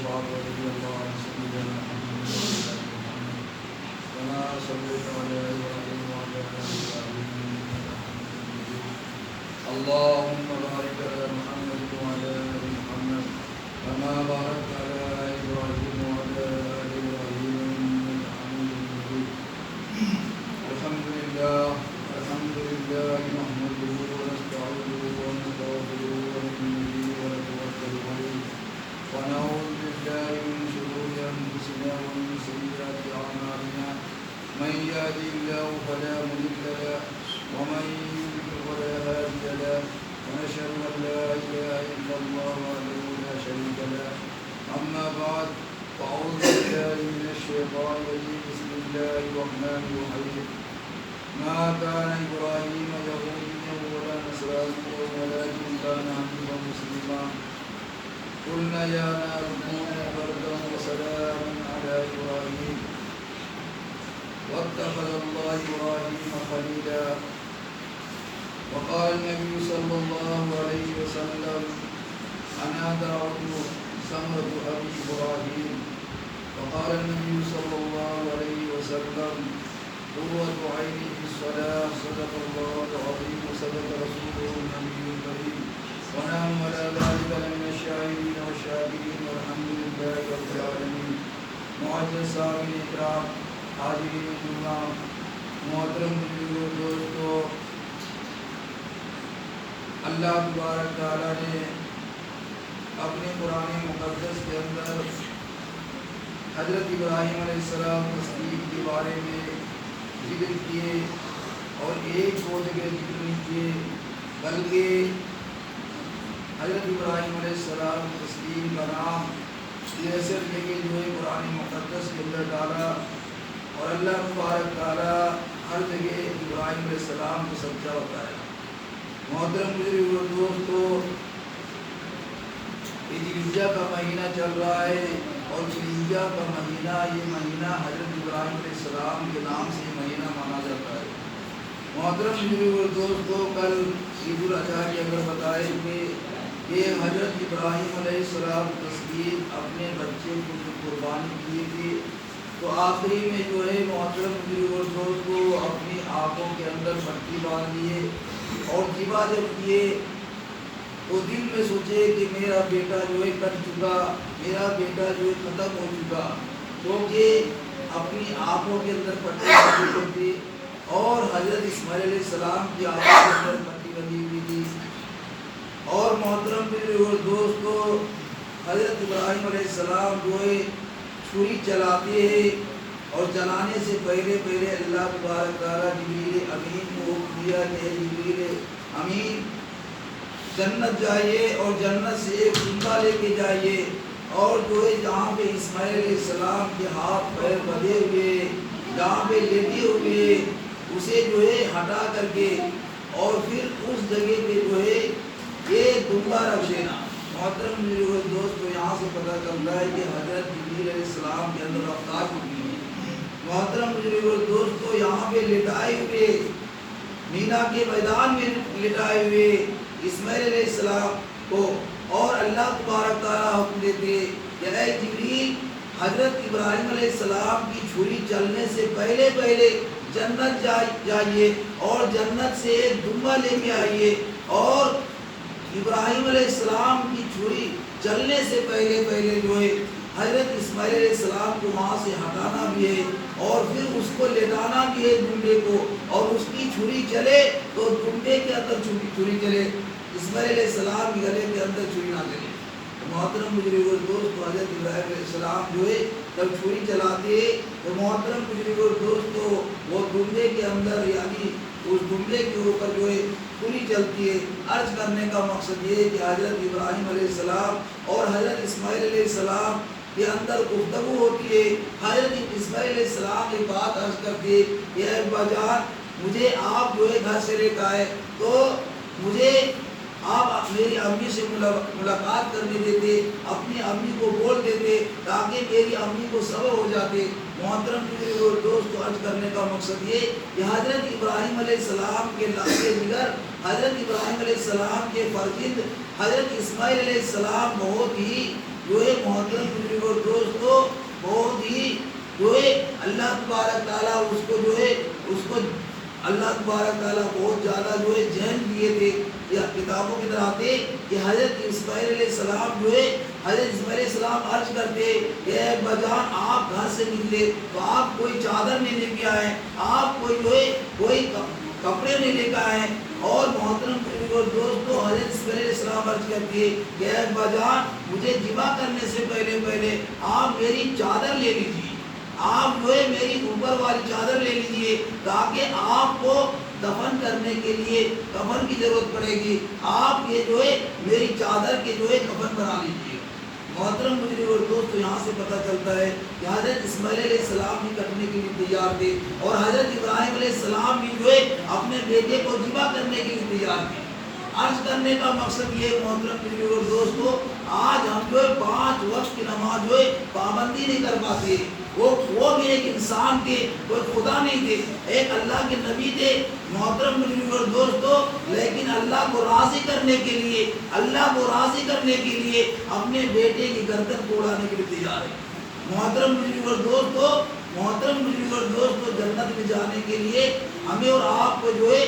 بعد رضي الله عن سيدنا محمد كما صليت على إبراهيم وعلى آل إبراهيم إنك حميد مجيد اللهم بارك على محمد وعلى آل محمد كما باركت على إبراهيم وعلى آل إبراهيم إنك حميد مجيد الحمد لله نحمده ونستعينه ونستغفره ونؤمن به ونتوكل عليه ونعوذ بالله من شرور أنفسنا ومن سيئات أعمالنا من يهده الله فلا مضل له ومن يضلل فلا هادي له ونشهد أن لا إله إلا الله وحده لا شريك له أما بعد فأعوذ بالله من الشيطان الرجيم بسم الله الرحمن الرحيم ما كان إبراهيم يهوديا ولا نصرانيا ولكن كان حنيفا مسلما قلنا يا نار كوني بردا وسلاما على إبراهيم واتخذ الله إبراهيم خليلا وقال النبي صلى الله عليه وسلم أنا دعوت ثمرة أبي إبراهيم وقال النبي صلى الله عليه وسلم قرة عيني في الصلاة صدق الله العظيم وصدق رسوله النبي الكريم ونحن على ذلك من الشاهدين والشاكرين والحمد لله رب العالمين معزز سامعین اکرام حاضرین جمعہ محترم بزرگوں دوستو اللہ تبارک تعالیٰ نے اپنے قرآن مقدس کے اندر حضرت ابراہیم علیہ السلام تصدیق کے بارے میں ذکر کیے اور ایک دو جگہ ذکر نہیں کیے بلکہ حضرت ابراہیم علیہ السلام تسلیم کا نام جیسے لے کے جو ہے قرآن مقدس کے اندر ڈالا اور اللہ مبارک تعالیٰ ہر جگہ ابراہیم علیہ السلام کو سچا ہوتا ہے۔ محترم بزرگ اور دوستو یہ ذوالحجہ کا مہینہ چل رہا ہے اور ذوالحجہ کا مہینہ یہ مہینہ حضرت ابراہیم علیہ السلام کے نام سے مہینہ مانا جاتا ہے۔ محترم بزرگ اور دوستو کل عید الاضحیٰ کے اگر بتائے کہ حضرت ابراہیم علیہ السلام تصدیق اپنے بچے کو جو قربانی کیے تھے تو آخری میں جو ہے محترم بزرگ اور دوستو اپنی آنکھوں کے اندر پٹی باندھ لیے اور ذبح جب کیے تو دل میں سوچے کہ میرا بیٹا جو ہے کٹ چکا، میرا بیٹا جو ہے ختم ہو چکا، کیونکہ اپنی آنکھوں کے اندر پٹی بندھی ہوئی تھی اور حضرت اسماعیل علیہ السلام کی آنکھوں کے اندر پٹی بندھی ہوئی تھی۔ اور محترم بزرگوں دوستو حضرت ابراہیم علیہ السلام جو ہے چھری چلاتے ہیں اور چلانے سے پہلے اللہ تبارک تعالیٰ جبریل امین کو حکم دیا کہ جبریل امین جنت جائیے اور جنت سے ایک زندہ لے کے جائیے اور جو ہے جہاں پہ اسماعیل علیہ السلام کے ہاتھ پیر بندھے ہوئے جہاں پہ لیٹے ہوئے اسے جو ہے ہٹا کر کے اور پھر اس جگہ پہ جو ہے یہ دنگا رکھ دینا۔ محترم دوستو یہاں سے پتہ چلتا ہے کہ حضرت جبریل علیہ السلام کے اندر رفتار کتنی ہے۔ محترم دوستو یہاں پہ لٹائے ہوئے مینا کے میدان میں لٹائے ہوئے اسماعیل علیہ السلام کو اور اللہ تبارک تعالیٰ حکم دیتے کہ اے جبریل حضرت ابراہیم علیہ السلام کی چھری چلنے سے پہلے جنت جائیے اور جنت سے ایک دمبا لے کے آئیے اور ابراہیم علیہ السلام کی چھری چلنے سے پہلے جو ہے حضرت اسماعیل علیہ السلام کو وہاں سے ہٹانا بھی ہے اور پھر اس کو لٹانا بھی ہے دمبے کو اور اس کی چھری چلے تو دمبے کے اندر چھری چلے، اسماعیل علیہ السلام کے گلے کے اندر چھری نہ چلے۔ محترم بزرگوں دوستو حضرت ابراہیم علیہ السلام جو ہے جب چھری چلاتے تو محترم بزرگوں دوستو وہ دمبے کے اندر یعنی اس دمبے کے اوپر جو ہے چھری چلتی ہے۔ عرض کرنے کا مقصد یہ ہے کہ حضرت ابراہیم علیہ السلام اور حضرت اسماعیل علیہ السلام کے اندر گفتگو ہوتی ہے۔ حضرت اسماعیل علیہ السلام ایک بات عرض کرتے ہیں کہ اے ابا جان مجھے آپ جو ہے گھر سے لے کے آئے تو مجھے آپ میری امی سے ملاقات کرنے دیتے، اپنی امی کو بول دیتے تاکہ میری امی کو صبر ہو جاتے۔ محترم دوست عرض کرنے کا مقصد یہ کہ حضرت ابراہیم علیہ السلام کے لاشے جگر حضرت ابراہیم علیہ السلام کے فرزند حضرت اسماعیل علیہ السلام بہت ہی جو ہے محترم بزرگ اور دوستو بہت ہی جو ہے اللہ تبارک تعالیٰ اس کو اللہ تبارک تعالیٰ بہت زیادہ جو ہے ذہن دیے تھے. یا کتابوں کی طرح آتے کہ حضرت اسماعیل علیہ السلام جو ہے حضرت اسماعیل علیہ السلام عرض کرتے کہ اے ابا جان آپ گھر سے نکلے تو آپ کوئی چادر نہیں لے کے آئے, آپ کوئی کپڑے نہیں لے کے آئے. اور محترم اور دوستو حضرت اسماعیل علیہ السلام عرض کرتے کہ اے ابا جان مجھے ذبح کرنے سے پہلے آپ میری چادر لے لیجیے, آپ جو ہے میری اوپر والی چادر لے لیجیے تاکہ آپ کو دفن کرنے کے لیے کفن کی ضرورت پڑے گی, آپ یہ جو ہے میری چادر کے جو ہے کفن بنا لیجیے. محترم بزرگ اور دوستو یہاں سے پتہ چلتا ہے کہ حضرت اسماعیل علیہ السلام بھی کٹنے کے لیے تیار تھے اور حضرت ابراہیم علیہ السلام بھی جو ہے اپنے بیٹے کو ذبح کرنے کے لیے تیار تھے. عرض کرنے کا مقصد یہ محترم بزرگ اور دوستو آج ہم جو ہے 5 وقت کی نماز جو ہے پابندی نہیں کر پاتے. وہ بھی ایک انسان تھے, کوئی خدا نہیں تھے, ایک اللہ کے نبی تھے محترم بزرگ اور دوستو, لیکن اللہ کو راضی کرنے کے لیے اپنے بیٹے کی گردن کو اڑانے کے لیے تیار ہے. محترم بزرگ اور دوستو جنت میں جانے کے لیے ہمیں اور آپ کو جو ہے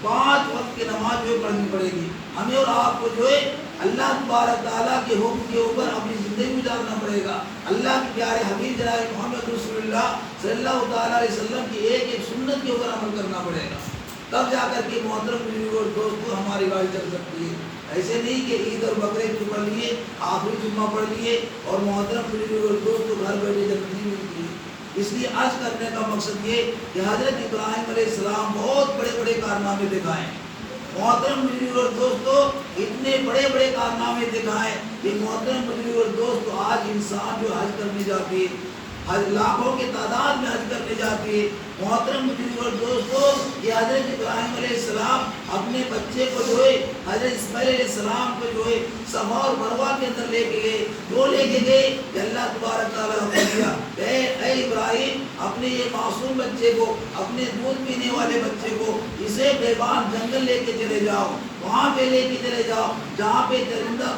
5 وقت کی نماز جو پڑھنی پڑے گی. ہمیں اور آپ کو جو ہے اللہ تبارک تعالیٰ کے حکم کے اوپر اپنی زندگی گزارنا پڑے گا. اللہ کے پیارے حبیب جناب محمد رسول اللہ صلی اللہ تعالیٰ علیہ وسلم کی ایک سنت کے اوپر عمل کرنا پڑے گا, تب جا کر کے محترم بزرگ اور دوستو ہماری گاڑی چل سکتی ہے. ایسے نہیں کہ عید اور بقرعید کو پڑھ لیے, آخری جمعہ پڑھ لیے اور محترم بزرگ اور دوستو گھر بیٹھے جنت نہیں ملتی ہے. اس لیے عرض کرنے کا مقصد یہ کہ حضرت ابراہیم علیہ السلام بہت بڑے کارنامے دکھائے. محترم بزرگ اور دوستو اتنے بڑے کارنامے دکھائے کہ محترم بزرگ اور دوستو آج انسان جو حج کرنے جاتے ہیں, لاکھوں کی تعداد میں حج کرنے جاتے ہیں. محترم بزرگ اور دوستو یہ حضرت ابراہیم علیہ السلام اپنے بچے کو جو ہے حضرت اسماعیل علیہ السلام کو جو ہے صفا اور مروہ کے اندر لے کے گئے کہ اللہ تبارک تعالیٰ نے کیا اے ابراہیم اپنے یہ معصوم بچے کو, اپنے دودھ پینے والے بچے کو اسے بیابان جنگل لے کے چلے جاؤ, وہاں پہ لے کے چلے جاؤ جہاں پہ درندہ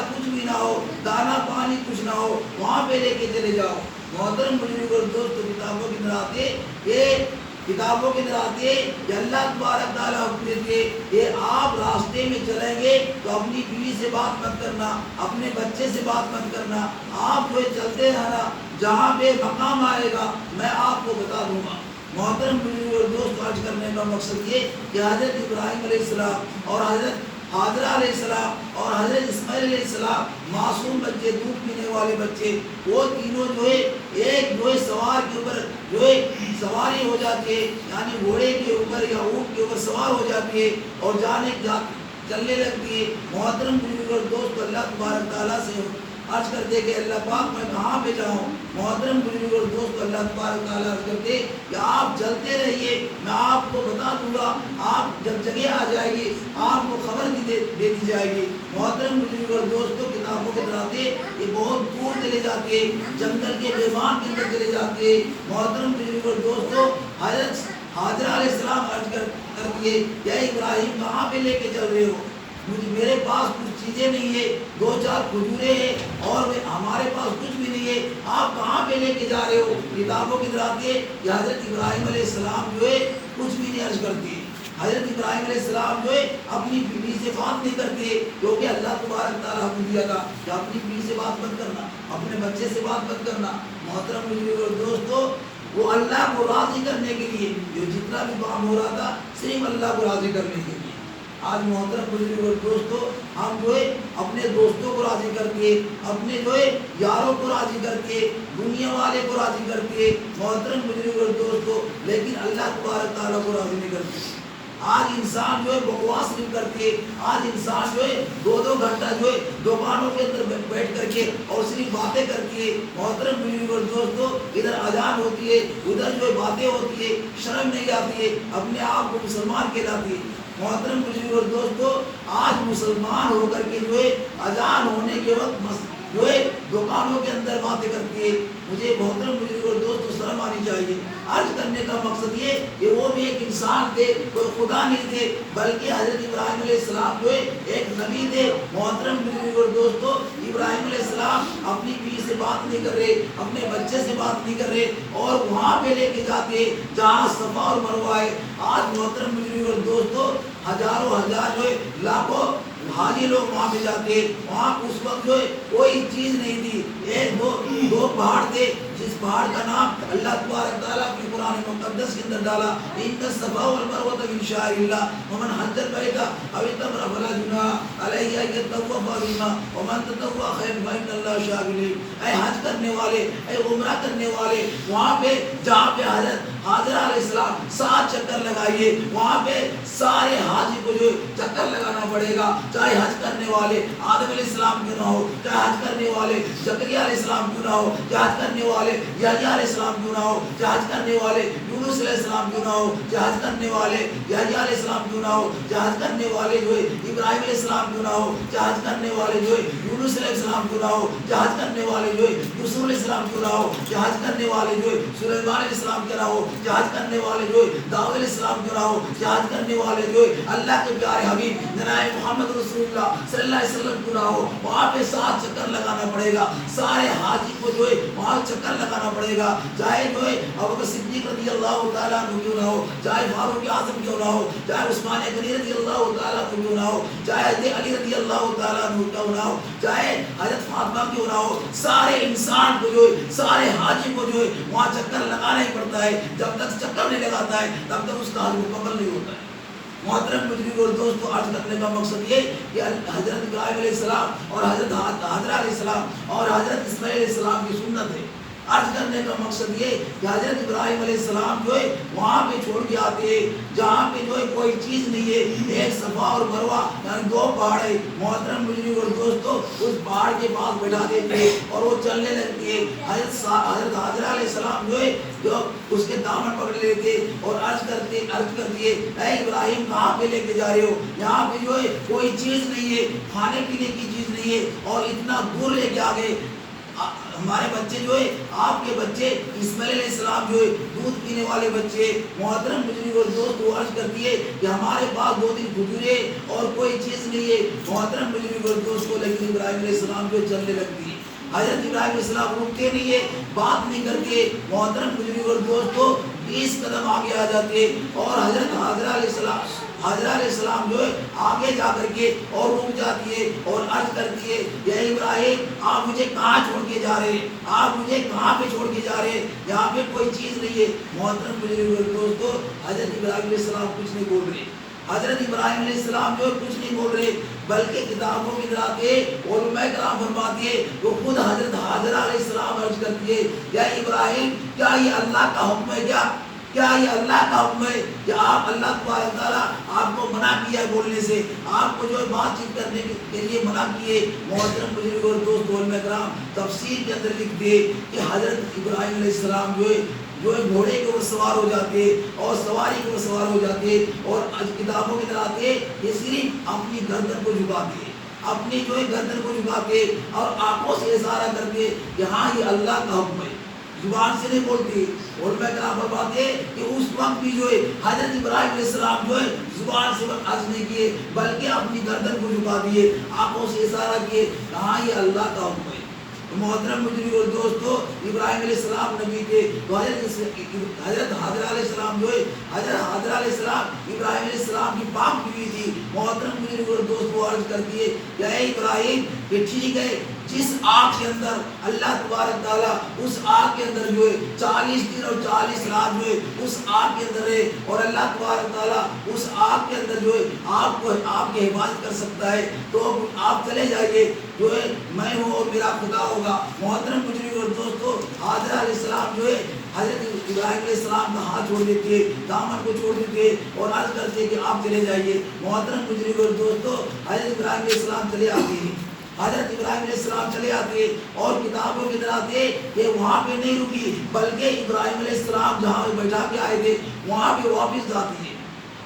کچھ بھی نہ ہو, دانا پانی کچھ نہ ہو, وہاں پہ لے کے چلے جاؤ. محترم بزرگ اور دوستو کتابوں کے اندر آتے کہ اللہ تبارک تعالیٰ حکم دیتے کہ آپ راستے میں چلیں گے تو اپنی بیوی سے بات مت کرنا, اپنے بچے سے بات مت کرنا, آپ جو چلتے رہنا, جہاں پہ مقام آئے گا میں آپ کو بتا دوں گا. محترم بزرگ اور دوست آج کرنے کا مقصد یہ کہ حضرت ابراہیم علیہ السلام اور حضرت حاجرہ علیہ السلام اور حضرت اسماعیل علیہ السلام معصوم بچے, دودھ پینے والے بچے, وہ تینوں جو ہے ایک جو ہے سوار کے اوپر جو ہے سواری ہو جاتی ہے, یعنی گھوڑے کے اوپر یا اونٹ کے اوپر سوار ہو جاتی ہے اور چلنے لگتی ہے. محترم بزرگ اور دوست اللہ تبارک تعالیٰ سے عرض کرتے کہ اللہ پاک میں کہاں پہ جاؤں. محترم بزرگ اور دوست اللہ تبارک تعالیٰ عرض کرتے کہ آپ چلتے رہیے, میں آپ کو بتا دوں گا, آپ جب جگہ آ جائے گی آپ کو خبر دے دی جائے گی. محترم بزرگ اور دوستوں کتابوں کے دراتے یہ بہت دور چلے جاتے, جنگل کے بیابان کے اندر چلے جاتے. محترم بزرگ اور دوستوں حضرت حاجرہ علیہ السلام عرض کرتی ہے کہ اے ابراہیم کہاں پہ لے کے چل رہے ہو, میرے پاس کچھ چیزیں نہیں ہے, 2-4 کھجوریں ہیں اور ہمارے پاس کچھ بھی نہیں ہے, آپ کہاں پہ لے کے جا رہے ہو. کتابوں کی طرح کہ حضرت ابراہیم علیہ السلام جو ہے کچھ بھی نہیں عرض کرتی. حضرت ابراہیم علیہ السلام جو ہے اپنی بیوی سے بات نہیں کرتے کیونکہ اللہ تبارک تعالیٰ حکم دیا تھا کہ اپنی بیوی سے بات مت کرنا, اپنے بچے سے بات مت کرنا. محترم بزرگ اور دوستو وہ اللہ کو راضی کرنے کے لیے جو جتنا بھی کام ہو رہا تھا صرف اللہ کو راضی کرنے کے لیے. آج محترم بزرگ اور دوستو ہم جو ہے اپنے دوستوں کو راضی کر کے, اپنے جو ہے یاروں کو راضی کر کے, دنیا والے کو راضی کر کے محترم بزرگ اور دوستو, لیکن اللہ تبارک تعالیٰ کو راضی نہیں کرتے. آج انسان جو ہے بکواس نہیں کرتے, آج انسان جو ہے 2-2 گھنٹہ جو ہے دکانوں کے اندر بیٹھ کر کے اور صرف باتیں کرتی ہے. محترم بزرگ اور دوستو ادھر اذان ہوتی ہے, ادھر جو ہے باتیں ہوتی ہے, شرم نہیں آتی ہے, اپنے آپ کو مسلمان کہلاتی ہے. محترم بزرگ اور دوستو آج مسلمان ہو کر کے جو ہے اذان ہونے کے وقت جو ہے دکانوں کے اندر باتیں کرتی ہے. مجھے محترم بزرگ اور دوستوں شرم آنی چاہیے. عرض کرنے کا مقصد یہ کہ وہ بھی ایک انسان تھے, کوئی خدا نہیں تھے, بلکہ حضرت ابراہیم علیہ السلام جو ہے ایک نبی تھے. محترم بزرگ اور دوستوں, ابراہیم علیہ السلام اپنی بیوی سے بات نہیں کر رہے, اپنے بچے سے بات نہیں کر رہے, اور وہاں پہ لے کے جاتے جہاں صفا اور مروہ ہے. آج محترم بزرگ اور دوستوں ہزاروں ہزار جو ہے لاکھوں حاجی لوگ وہاں پہ جاتے. وہاں اس وقت جو ہے کوئی چیز نہیں تھی, ایک دو پہاڑ تھے, جس پہاڑ کا نام اللہ تبارک تعالیٰ کی قرآن مقدس کے اندر ڈالا, ان الصفا والمروہ من شعائر اللہ ومن حج البیت او اعتمر فلا جناح علیہ ان یطوف بہما ومن تطوع خیرا فإن اللہ شاکر. اے حج کرنے والے, اے عمرہ کرنے والے, وہاں پہ جہاں پہ حضرت حاضرہ علیہ السلام 7 چکر لگائیے, وہاں پہ سارے حاجی کو جو چکر لگانا پڑے گا. چاہے حج کرنے والے آدم علیہ السلام کیوں نہ ہو, چاہے حج کرنے والے زکریا علیہ السلام کیوں نہ ہو, چاہے حج کرنے والے یحییٰ علیہ السلام کیوں نہ ہو, چاہے حج کرنے والے یونس علیہ السلام کیوں نہ ہو, چاہے حج کرنے والے یحییٰ علیہ السلام کیوں نہ ہو, چاہے حج کرنے والے جو ہے ابراہیم علیہ السلام کیوں نہ ہو, چاہے حج کرنے والے جو ہے یونس علیہ السلام کیوں نہ ہو, چاہے حج کرنے والے جو ہے یوسف علیہ السلام کیوں نہ ہو, چاہے حج کرنے والے جو ہے سلیمان علیہ السلام کیوں نہ ہو, چاہے حج کرنے والے جو ہے داؤد علیہ السلام کیوں نہ ہو, چاہے حج کرنے والے جو ہے اللہ کے پیارے حبیب جناب محمد رسول اللہ صلی اللہ علیہ وسلم کیوں نہ ہو. وہاں پہ 7 چکر لگانا پڑے گا. سارے حاجی کو جو ہے وہاں چکر لگانا پڑے گا. چاہے جو ہے ابوبکر صدیق رضی اللہ تعالیٰ عنہ کیوں نہ ہو, چاہے فاروق اعظم کیوں نہ ہو, چاہے عثمان غنی رضی اللہ تعالیٰ عنہ کیوں نہ ہو, چاہے حضرت علی رضی اللہ تعالیٰ عنہ کیوں نہ ہو, چاہے حضرت فاطمہ کیوں نہ ہو. سارے انسان کو جو ہے, سارے حاجی کو جو ہے وہاں چکر لگانا ہی پڑتا ہے. جب تک چکر نہیں لگاتا ہے تب تک اس کا حج مکمل نہیں ہوتا ہے. محترم بزرگ اور دوستوں, عرض کرنے کا مقصد یہ کہ حضرت ابراہیم علیہ السلام اور حضرت حاجرہ علیہ السلام اور حضرت اسماعیل علیہ السلام کی سنت ہے. عرض کرنے کا مقصد یہ کہ حضرت ابراہیم علیہ السلام جو ہے وہاں پہ چھوڑ کے آتے ہیں جہاں پہ جو ہے کوئی چیز نہیں ہے, ایک صفا اور مروہ یعنی 2 پہاڑ ہے. محترم بزرگ اور دوستوں, اس پہاڑ کے پاس بٹھا دیتے اور وہ چلنے لگتی ہے. حضرت حاجرہ علیہ السلام جو ہے جو اس کے دامن پکڑ لیتے اور عرض کرتی ہے, اے ابراہیم کہاں پہ لے کے جا رہے ہو, یہاں پہ جو ہے کوئی چیز نہیں ہے, کھانے پینے کی چیز نہیں ہے, اور اتنا دور لے کے آ گئے. ہمارے بچے جو ہے, آپ کے بچے اسماعیل علیہ السلام جو ہے دودھ پینے والے بچے. محترم بزرگ اور دوست عرض کرتی ہے کہ ہمارے پاس 2 دن کھجورے اور کوئی چیز نہیں ہے. محترم بزرگ اور دوست کو لیکن ابراہیم علیہ السلام جو چلنے لگتی ہے. حضرت ابراہیم علیہ السلام رکتے نہیں ہے, بات نہیں کرتے. محترم بزرگ اور دوستوں 20 قدم آگے آ جاتے اور حضرت حاجرہ علیہ السلام جو ہے آگے جا کر کے اور رک جاتی ہے اور عرض کرتی ہے, یا ابراہیم آپ مجھے کہاں چھوڑ کے جا رہے ہیں, آپ مجھے کہاں پہ چھوڑ کے جا رہے ہیں, یہاں پہ کوئی چیز نہیں ہے. محترم بزرگ اور دوستوں, حضرت ابراہیم علیہ السلام کچھ نہیں بول رہے. حضرت ابراہیم علیہ السلام جو کچھ نہیں بول رہے, بلکہ کتابوں میں دلاتے علماء کرام فرماتے ہیں, وہ خود حضرت حاجرہ علیہ السلام عرض کرتی ہے, یا ابراہیم کیا یہ اللہ کا حکم ہے, کیا یہ اللہ کا حکم ہے کہ آپ اللہ تبارک تعالیٰ آپ کو منع کیا ہے بولنے سے, آپ کو جو ہے بات چیت کرنے کے لیے منع کیے. محترم بزرگ اور دوست علماء کرام تفسیر کے اندر لکھتے کہ حضرت ابراہیم علیہ السلام جو ہے گھوڑے کے اوپر سوار ہو جاتے اور سواری کے اوپر سوار ہو جاتے اور کتابوں کے اندر آتے یہ صرف اپنی گردن کو جھکاتے, اپنی جو ہے گردن کو جھکاتے اور آنکھوں سے اشارہ کرتے کہ ہاں یہ اللہ کا حکم ہے, زبان سے نہیں بولتی. علماء کرام فرماتے کہ اس وقت بھی جو ہے حضرت ابراہیم علیہ السلام جو ہے زبان سے عرض نہیں کیے بلکہ اپنی گردن کو جھکا دیے, آنکھوں سے اشارہ کیے, ہاں یہ اللہ کا حکم ہے. محترم بزرگ اور دوستو, ابراہیم علیہ السلام نبی تھے تو حضرت حاجرہ علیہ السلام جو ہے حضرت حاجرہ علیہ السلام ابراہیم علیہ السلام کی پاک بیوی تھی. محترم بزرگ اور دوست وہ عرض کرتی ہے کہ اے ابراہیم کہ ٹھیک ہے, جس آگ کے اندر اللہ تبارک تعالیٰ اس آگ کے اندر جو ہے 40 دن اور 40 رات جو ہے اس آگ کے اندر ہے, اور اللہ تبارک تعالیٰ اس آگ کے اندر جو ہے آپ کو آپ کی حفاظت کر سکتا ہے, تو آپ چلے جائیے, جو ہے میں ہوں اور میرا خدا ہوگا. محترم بزرگ اور دوستو, حاجرہ علیہ السلام جو ہے حضرت ابراہیم علیہ السلام کا ہاتھ چھوڑ دیتے, دامن کو چھوڑ دیتے اور عرض کرتے کہ آپ چلے جائیے. محترم بزرگ اور دوستو, حضرت ابراہیم علیہ السلام چلے آتے ہیں, حضرت ابراہیم علیہ السلام چلے آتے اور کتابوں کے اندر آتے کہ وہاں پہ نہیں رکی بلکہ ابراہیم علیہ السلام جہاں بیٹھا کے آئے تھے وہاں پہ واپس جاتی ہے.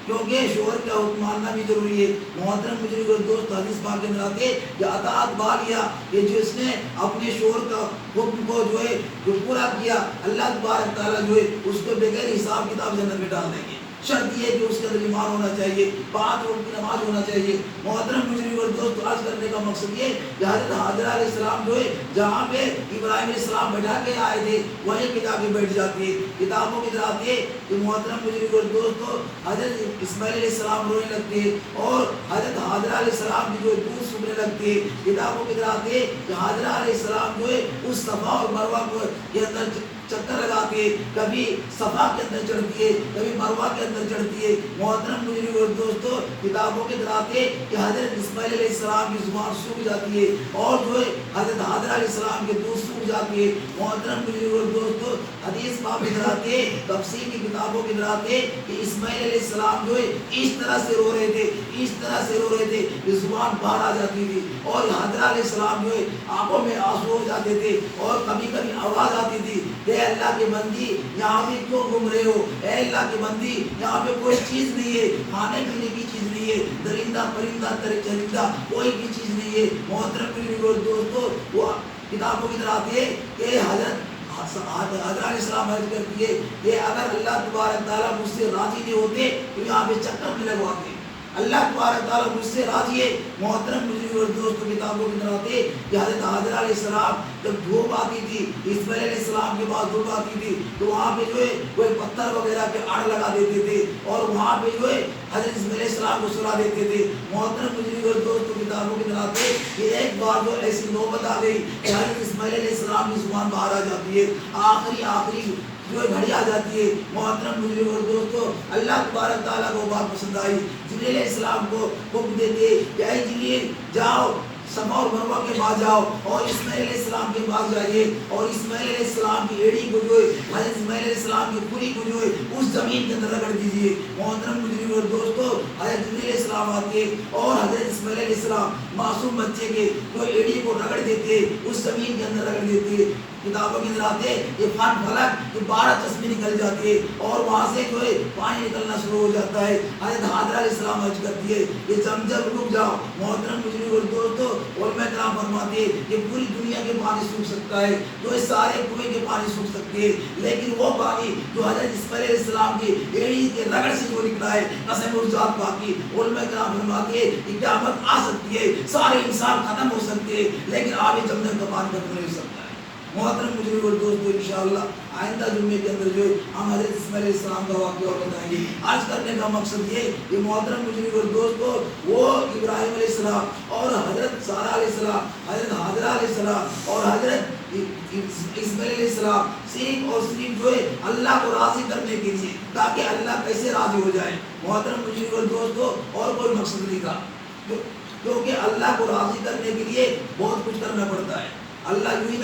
کیونکہ شوہر کا حکم ماننا بھی ضروری ہے۔ محترم بزرگ اور دوست، حدیث پاک کے اندر آتے کہ اطاعت بالیہ، کہ جس نے اپنے شوہر کا حکم کو جو ہے جو پورا کیا، اللہ تبارک تعالیٰ جو ہے اس کو بغیر حساب کتاب جنت میں ڈال دیں گے۔ شرط یہ ہے کہ اس کے اندر ایمان ہونا چاہیے، 5 وقت کی نماز ہونا چاہیے۔ محترم بزرگ اور دوست، عرض کرنے کا مقصد یہ کہ حضرت حاجرہ علیہ السلام جو ہے جہاں پہ ابراہیم علیہ السلام بیٹھا کے آئے تھے وہیں پہ جا کے بیٹھ جاتی ہے۔ کتابوں کی طرح آتی ہے کہ محترم بزرگ اور دوستو، حضرت اسماعیل علیہ السلام رونے لگتے ہیں اور حضرت حاجرہ علیہ السلام کی جو دودھ سوکھنے لگتی ہے۔ کتابوں کی طرح آتی ہے کہ حاجرہ علیہ السلام جو ہے اس صفا اور مروہ کے اندر چکر لگاتی ہے، کبھی صفا کے اندر چڑھتی ہے، کبھی مروہ کے اندر چڑھتی ہے۔ محترم بزرگ اور دوستو، کتابوں کے دراتے کہ حضرت اسماعیل علیہ السلام کی زبان سوکھ جاتی ہے اور جو ہے حضرت حاجرہ علیہ السلام کے دودھ سوکھ جاتی ہے۔ محترم بزرگ اور دوستو، حدیث پاک کے دراتے تفسیر کی کتابوں کے دراتے کہ اسماعیل علیہ السلام جو ہے اس طرح سے رو رہے تھے، اس طرح سے رو رہے تھے کہ زبان باہر آ جاتی تھی اور حاجرہ علیہ السلام جو ہے آنکھوں میں آنسو ہو جاتے تھے اور کبھی کبھی آواز آتی تھی، اے اللہ کے بندی یہاں بھی کیوں گھوم رہے ہو؟ اے اللہ کے بندی یہاں پہ کوئی چیز نہیں ہے، کھانے پینے کی چیز نہیں ہے، درندہ پرندہ چرندہ کوئی بھی چیز نہیں ہے۔ محترم بزرگ اور دوستو، وہ کتابوں کی طرح آتی ہے کہ حضرت حضرت علیہ السلام عرض کرتی ہے کہ اگر اللہ تبارک تعالیٰ مجھ سے راضی نہیں ہوتے تو یہاں پہ چکر نہیں لگواتے۔ اللہ تبارک تعالیٰ مجھ سے راضی ہے۔ محترم بزرگ اور دوستوں، کتابوں کی طرح آتے کہ حضرت حاجرہ علیہ السلام جب دھوپ آتی تھی، اسماعیل علیہ السلام کے بعد دھوپ آتی تھی تو وہاں پہ جو ہے کوئی پتھر وغیرہ کے آڑ لگا دیتے تھے اور وہاں پہ جو ہے حضرت اسماعیل علیہ السلام کو سلا دیتے تھے۔ محترم بزرگ اور دوستوں، کتابوں کی طرح آتے کہ ایک بار جو ایسی نوبت آ گئی کہ حضرت اسماعیل علیہ السلام کی زبان باہر آ جاتی ہے، آخری جو گھڑی آ جاتی ہے۔ محترم بزرگ اور دوستو، اللہ تبارک تعالیٰ کو بات پسند آئی، جبریل علیہ السلام کو حکم دیتے کہ اے جبریل جاؤ صفا اور مروہ کے پاس جاؤ اور اسماعیل علیہ السلام کے پاس جائیے اور اسماعیل علیہ السلام کی ایڑی کو جو ہے حضرت اسماعیل علیہ السلام کی پوری کو جو ہے اس زمین کے اندر رگڑ دیجیے۔ محترم بزرگ اور دوستو، حضرت جبریل علیہ السلام آتے اور حضرت اسماعیل علیہ السلام معصوم بچے کے جو ایڑی کو رگڑ دیتے، اس زمین کے اندر رگڑ دیتے۔ کتابوں کے اندر آتے یہ فن فلک یہ 12 چشمے نکل جاتے ہیں اور وہاں سے جو ہے پانی نکلنا شروع ہو جاتا ہے۔ حضرت حاجرہ علیہ السلام عرض کرتی ہے کہ زمزم رک جاؤ۔ محترم بزرگ اور دوستو، علماء کرام فرماتے ہیں کہ پوری دنیا کے پانی سوکھ سکتا ہے، جو ہے سارے کنویں کے پانی سوکھ سکتے ہیں، لیکن وہ پانی جو حضرت اسماعیل علیہ السلام کی ایڑی کے رگڑ سے جو نکلا ہے، قسم ذات پاک کی، علماء کرام فرماتے ہیں کہ قیامت آ سکتی ہے، سارے انسان ختم ہو سکتے ہیں، لیکن آب زمزم کا پانی ختم نہیں ہو سکتا ہے۔ محترم بزرگ اور دوستو، انشاءاللہ آئندہ جمعے کے اندر جو ہے ہم حضرت اسماعیل علیہ السلام کا واقعہ اور بتائیں گے۔ آج کرنے کا مقصد یہ کہ محترم بزرگ اور دوستو، وہ ابراہیم علیہ السلام اور حضرت سارہ علیہ السلام، حضرت حاجرہ علیہ السلام اور حضرت اسماعیل علیہ السلام صرف اور صرف جو ہے اللہ کو راضی کرنے کے لیے، تاکہ اللہ کیسے راضی ہو جائے۔ محترم بزرگ اور دوستو، اور کوئی مقصد نہیں تھا، کیونکہ اللہ کو راضی کرنے کے لیے بہت کچھ کرنا پڑتا ہے۔ اللہ یوں ہی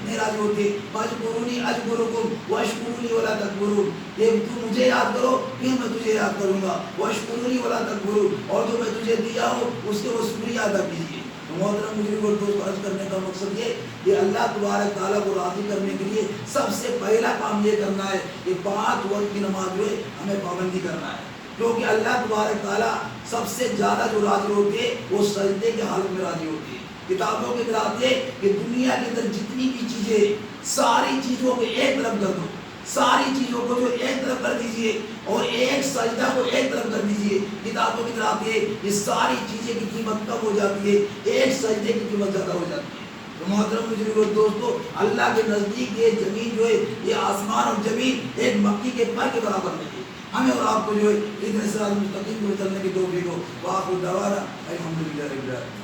نہیں راضی ہوتے، فاذکرونی اذکرکم واشکرونی ولا تکفرون، کہ تم مجھے یاد کرو پھر میں تجھے یاد کروں گا، واشکرونی ولا تکفرون، اور جو میں تجھے دیا ہوں اس کے وہ شکریہ ادا کیجیے۔ محترم بزرگ اور دوست، عرض کرنے کا مقصد یہ کہ اللہ تبارک تعالیٰ کو راضی کرنے کے لیے سب سے پہلا کام یہ کرنا ہے کہ 5 وقت کی نماز جو ہے ہمیں پابندی کرنا ہے، کیونکہ اللہ تبارک تعالیٰ سب سے زیادہ جو راضی ہوتے ہیں وہ سجدے کے حالت میں راضی ہوتے ہیں۔ کتابوں کے اندر آتے کہ دنیا کے اندر جتنی بھی چیزیں، ساری چیزوں کو ایک طرف کر دو، ساری چیزوں کو جو ایک طرف کر دیجئے اور ایک سجدہ کو ایک طرف کر دیجئے۔ کتابوں کی طرح آتے یہ ساری چیزیں کی قیمت کم ہو جاتی ہے، ایک سجدے کی قیمت زیادہ ہو جاتی ہے۔ تو محترم بزرگ اور دوستو، اللہ کے نزدیک یہ زمین جو ہے، یہ آسمان اور زمین ایک مکھی کے پر کے برابر نہیں ہے۔ ہمیں اور آپ کو جو ہے اتنے صراط مستقیم پر چلنے کی توفیق ہو۔ وآخر دعوانا الحمدللہ رب العالمین۔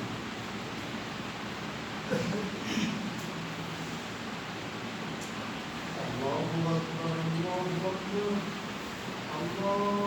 اللہ اکبر، اللہ اکبر، اللہ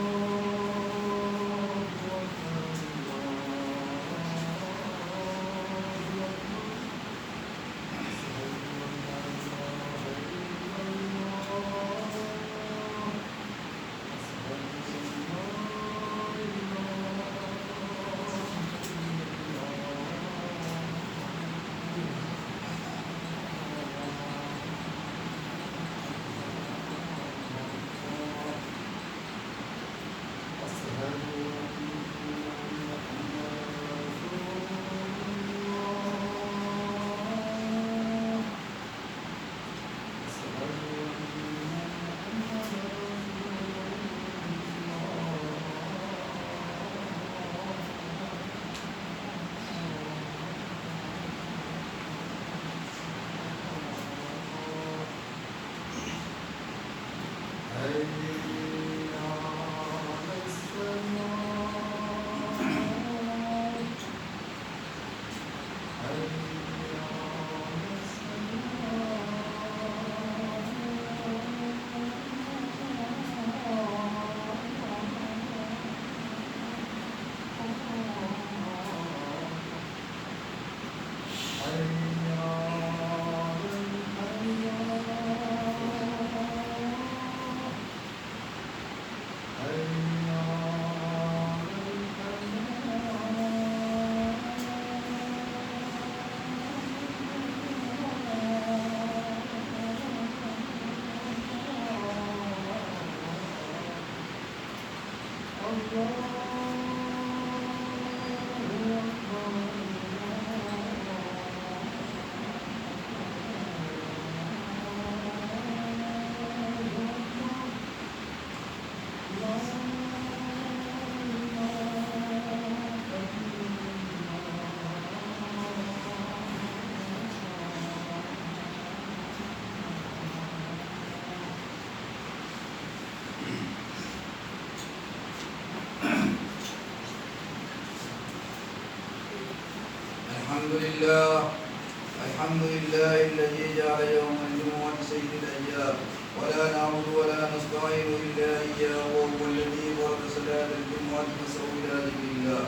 الحمد لله الذي جعل يوم الجمعة سيد الأيام ولا نعبد ولا نستعين إلا إياه وهو الذي فرض صلاة الجمعة فسووا إلى ذكر الله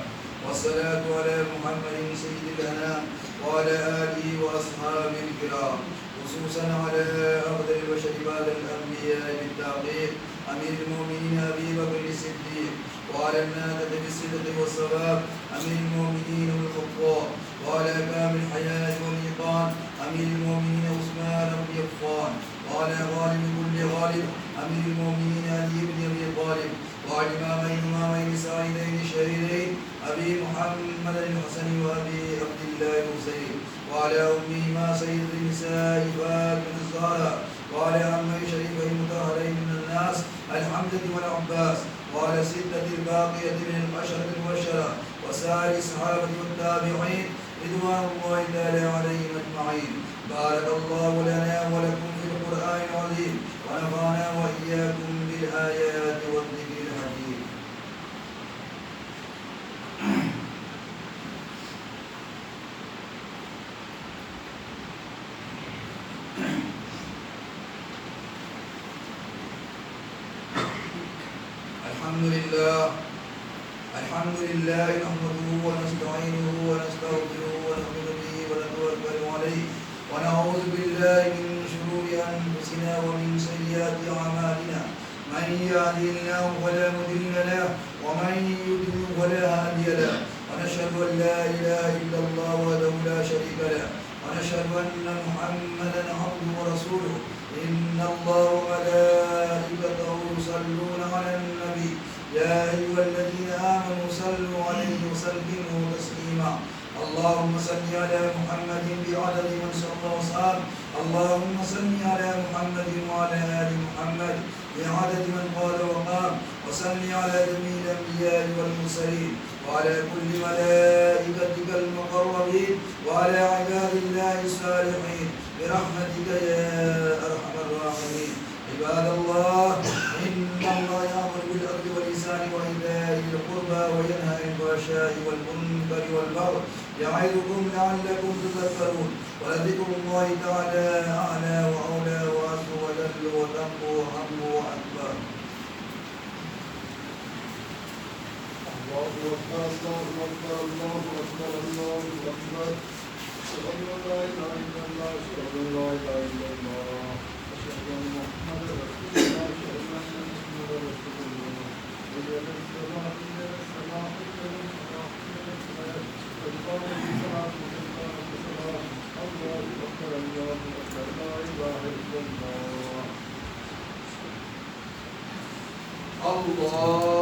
والصلاة على محمد سيد الأنام وعلى آله وأصحابه الكرام خصوصا على أفضل البشر بعد الأنبياء بالتعقيب أمير المؤمنين أبي بكر الصديق وعلى النادة بالصدق والصواب أمير المؤمنين والخطاب وعلى كامل الحياة والإيقان أمير المؤمنين عثمان بن عفان وعلى غالب كل غالب أمير المؤمنين علي بن أبي طالب وعلى إمامين سعيدين شهيدين أبي محمد الحسن وأبي عبد الله الحسين وعلى أمهما سيد النساء فاطمة الزهراء وعلى عمي شريفين المطهرين من الناس الحمزة والعباس وعلى الستة الباقية من العشرة المبشرة وسائر الصحابة والتابعين رضوان الله تعالى عليهم أجمعين. بارك الله لنا ولكم في القرآن العظيم ونفعنا وإياكم بالآيات والذكر الحكيم. الحمد لله نحمده ونستعينه ونستغفره ونؤمن به ونتوكل عليه ونعوذ بالله من شرور أنفسنا ومن سيئات أعمالنا من يهده الله فلا مضل له ومن يضلل فلا هادي له ونشهد أن لا إله إلا الله وحده لا شريك له ونشهد أن محمدا عبده ورسوله إن الله وملائكته يصلون على النبي يا أيها الذين آمنوا صلوا عليه وسلموا تسليما. اللهم صل على محمد بعدد من صلى وصام. اللهم صل على محمد وعلى آل محمد بعدد من قال وقام وصل على جميع الأنبياء والمرسلين وعلى كل ملائكتك المقربين وعلى عباد الله الصالحين برحمتك يا أرحم الراحمين. عباد الله إن الله يأمر بالعدل والإحسان وإيتاء ذي القربى وينهى عن الفحشاء والمنكر والبغي يعظكم لعلكم تذكرون ولذكر الله تعالى أعلى وأولى وأعز وجل وتم وأهم وأكبر. الله أكبر الله أكبر الله أكبر الله أكبر أشهد أن لا إله إلا الله أشهد أن لا إله إلا الله أشهد أن محمدا رسول الله أشهد أن محمدا رسول الله إلى الصلاة إلى الصلاة إلى الصلاة إلى الصلاة القائم بالصلاة والقائم بالصلاة الله أكبر الله أكبر لا إله إلا الله. الله